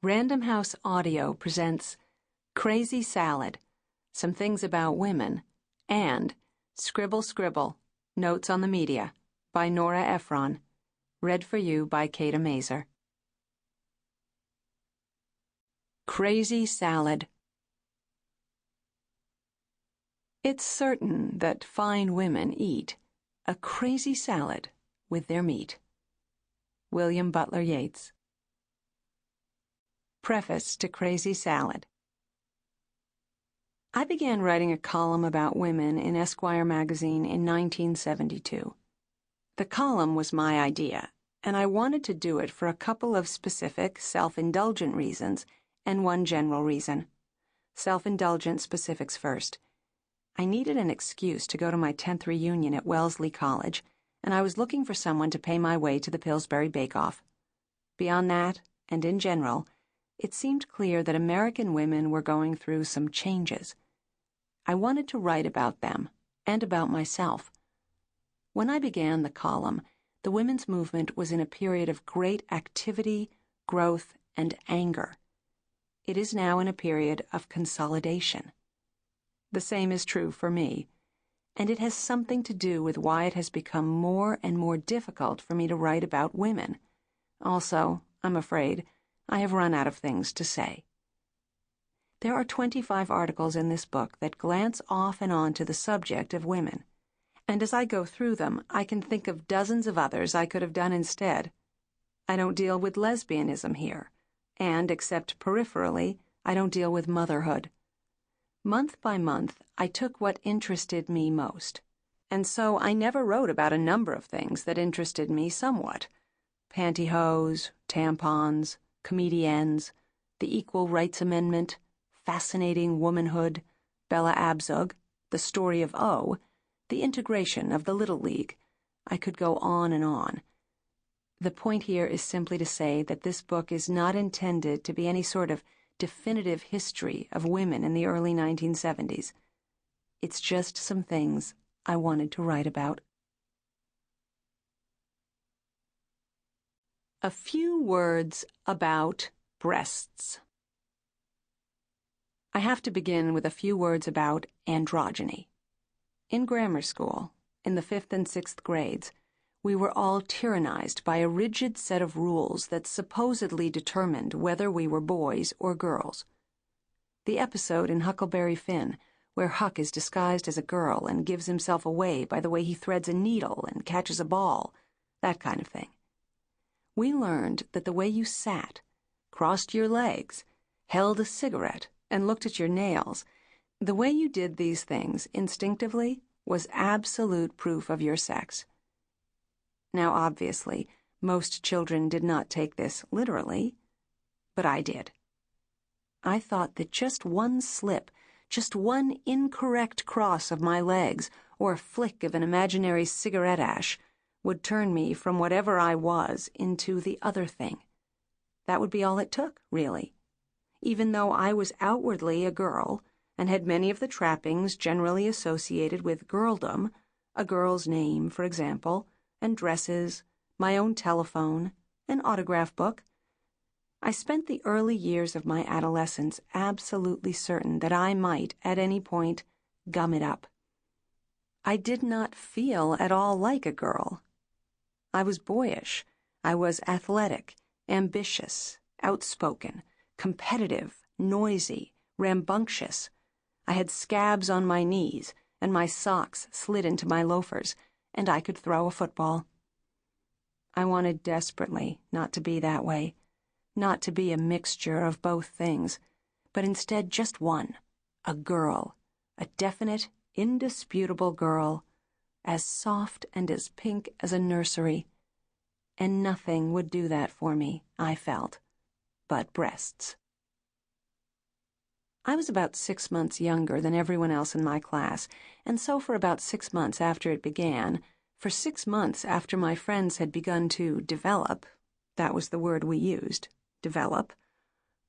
Random House Audio presents Crazy Salad, Some Things About Women, and Scribble Scribble, Notes on the Media, by Nora Ephron. Read for you by Kathe Mazur. Crazy Salad. It's certain that fine women eat a crazy salad with their meat. William Butler Yeats. Preface to Crazy Salad. I began writing a column about women in Esquire magazine in 1972. The column was my idea, and I wanted to do it for a couple of specific, self-indulgent reasons and one general reason. Self-indulgent specifics first. I needed an excuse to go to my 10th reunion at Wellesley College, and I was looking for someone to pay my way to the Pillsbury Bake-Off. Beyond that, and in general, it seemed clear that American women were going through some changes. I wanted to write about them, and about myself. When I began the column, the women's movement was in a period of great activity, growth, and anger. It is now in a period of consolidation. The same is true for me, and it has something to do with why it has become more and more difficult for me to write about women. Also, I'm afraid, I have run out of things to say. There are 25 articles in this book that glance off and on to the subject of women, and as I go through them, I can think of dozens of others I could have done instead. I don't deal with lesbianism here, and, except peripherally, I don't deal with motherhood. Month by month, I took what interested me most, and so I never wrote about a number of things that interested me somewhat. Pantyhose, tampons, comedians, the Equal Rights Amendment, fascinating womanhood, Bella Abzug, the story of O, the integration of the Little League. I could go on and on. The point here is simply to say that this book is not intended to be any sort of definitive history of women in the early 1970s. It's just some things I wanted to write about. A few words about breasts. I have to begin with a few words about androgyny. In grammar school, in the 5th and 6th grades, we were all tyrannized by a rigid set of rules that supposedly determined whether we were boys or girls. The episode in Huckleberry Finn, where Huck is disguised as a girl and gives himself away by the way he threads a needle and catches a ball, that kind of thing. We learned that the way you sat, crossed your legs, held a cigarette, and looked at your nails, the way you did these things instinctively was absolute proof of your sex. Now, obviously, most children did not take this literally, but I did. I thought that just one slip, just one incorrect cross of my legs, or a flick of an imaginary cigarette ash, would turn me from whatever I was into the other thing. That would be all it took, really. Even though I was outwardly a girl, and had many of the trappings generally associated with girldom, a girl's name, for example, and dresses, my own telephone, an autograph book, I spent the early years of my adolescence absolutely certain that I might, at any point, gum it up. I did not feel at all like a girl. I was boyish. I was athletic, ambitious, outspoken, competitive, noisy, rambunctious. I had scabs on my knees, and my socks slid into my loafers, and I could throw a football. I wanted desperately not to be that way, not to be a mixture of both things, but instead just one, a girl, a definite, indisputable girl, as soft and as pink as a nursery. And nothing would do that for me, I felt, but breasts. I was about 6 months younger than everyone else in my class, and so for about 6 months after it began, for 6 months after my friends had begun to develop, that was the word we used, develop,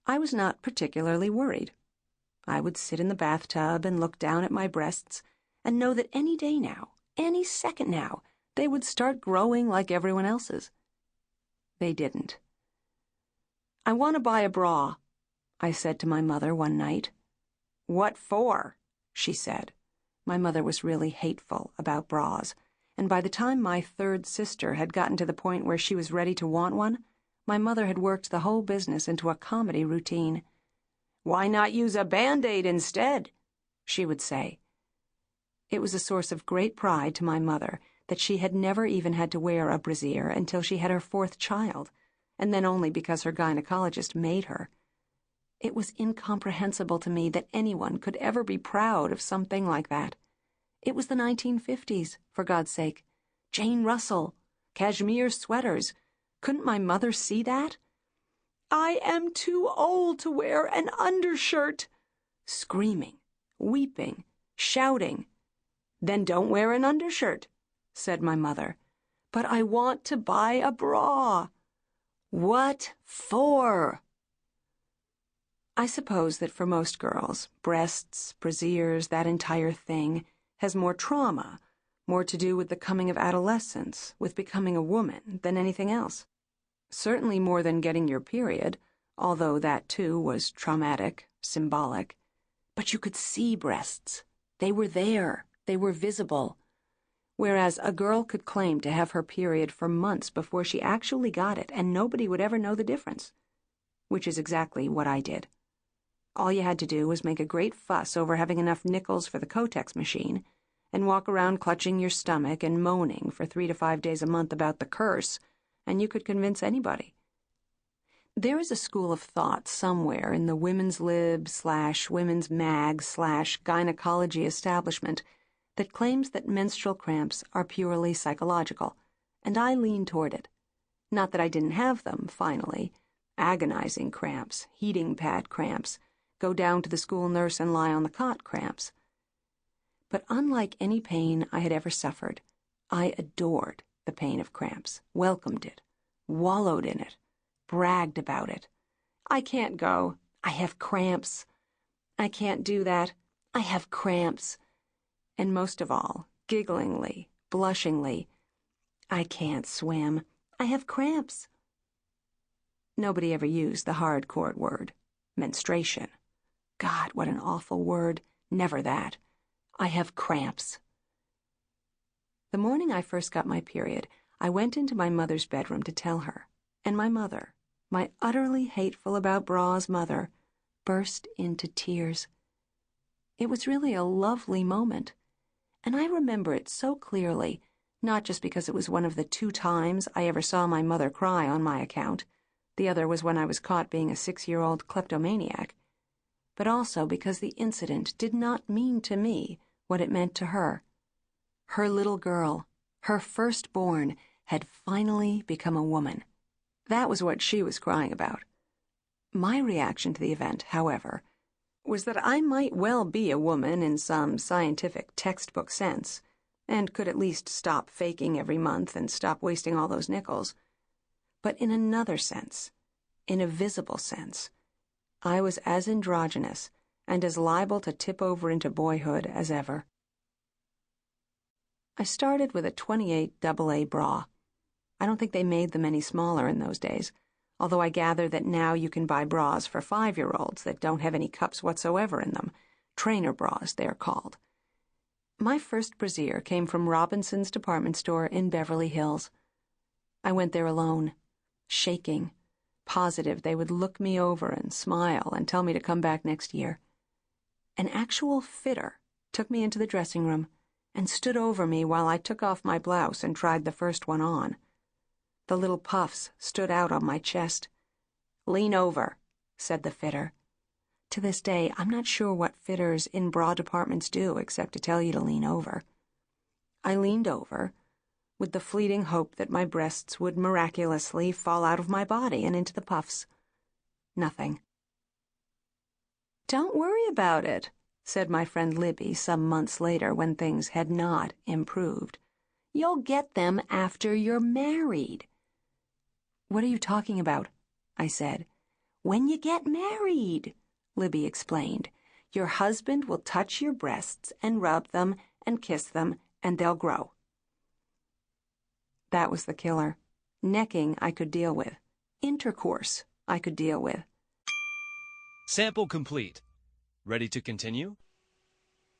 I was not particularly worried. I would sit in the bathtub and look down at my breasts and know that any day now, any second now, they would start growing like everyone else's. They didn't. "I want to buy a bra," I said to my mother one night. "What for?" she said. My mother was really hateful about bras, and by the time my third sister had gotten to the point where she was ready to want one, my mother had worked the whole business into a comedy routine. "Why not use a Band-Aid instead?" she would say. It was a source of great pride to my mother that she had never even had to wear a brassiere until she had her fourth child, and then only because her gynecologist made her. It was incomprehensible to me that anyone could ever be proud of something like that. It was the 1950s, for God's sake. Jane Russell, cashmere sweaters. Couldn't my mother see that? "I am too old to wear an undershirt." Screaming, weeping, shouting. "Then don't wear an undershirt," said my mother. "But I want to buy a bra." "What for?" I suppose that for most girls, breasts, brassieres, that entire thing, has more trauma, more to do with the coming of adolescence, with becoming a woman, than anything else. Certainly more than getting your period, although that too was traumatic, symbolic. But you could see breasts. They were there. They were visible. Whereas a girl could claim to have her period for months before she actually got it, and nobody would ever know the difference. Which is exactly what I did. All you had to do was make a great fuss over having enough nickels for the Kotex machine, and walk around clutching your stomach and moaning for 3 to 5 days a month about the curse, and you could convince anybody. There is a school of thought somewhere in the women's lib/women's mag/gynecology establishment that claims that menstrual cramps are purely psychological, and I lean toward it. Not that I didn't have them, finally. Agonizing cramps, heating pad cramps, go down to the school nurse and lie on the cot cramps. But unlike any pain I had ever suffered, I adored the pain of cramps, welcomed it, wallowed in it, bragged about it. "I can't go. I have cramps. I can't do that. I have cramps." And most of all, gigglingly, blushingly, "I can't swim. I have cramps." Nobody ever used the hard-core word, menstruation. God, what an awful word. Never that. I have cramps. The morning I first got my period, I went into my mother's bedroom to tell her, and my mother, my utterly hateful about bras mother, burst into tears. It was really a lovely moment, and I remember it so clearly, not just because it was one of the 2 times I ever saw my mother cry on my account. The other was when I was caught being a 6-year-old kleptomaniac, but also because the incident did not mean to me what it meant to her. Her little girl, her firstborn, had finally become a woman. That was what she was crying about. My reaction to the event, however, was that I might well be a woman in some scientific textbook sense, and could at least stop faking every month and stop wasting all those nickels. But in another sense, in a visible sense, I was as androgynous and as liable to tip over into boyhood as ever. I started with a 28 AA bra. I don't think they made them any smaller in those days, although I gather that now you can buy bras for 5-year-olds that don't have any cups whatsoever in them. Trainer bras, they're called. My first brassiere came from Robinson's department store in Beverly Hills. I went there alone, shaking, positive they would look me over and smile and tell me to come back next year. An actual fitter took me into the dressing room and stood over me while I took off my blouse and tried the first one on. The little puffs stood out on my chest. "Lean over," said the fitter. To this day, I'm not sure what fitters in bra departments do except to tell you to lean over. I leaned over, with the fleeting hope that my breasts would miraculously fall out of my body and into the puffs. Nothing. "Don't worry about it," said my friend Libby some months later when things had not improved. "You'll get them after you're married." "What are you talking about?" I said. "When you get married," Libby explained. "Your husband will touch your breasts and rub them and kiss them, and they'll grow." That was the killer. Necking I could deal with. Intercourse I could deal with. Sample complete. Ready to continue?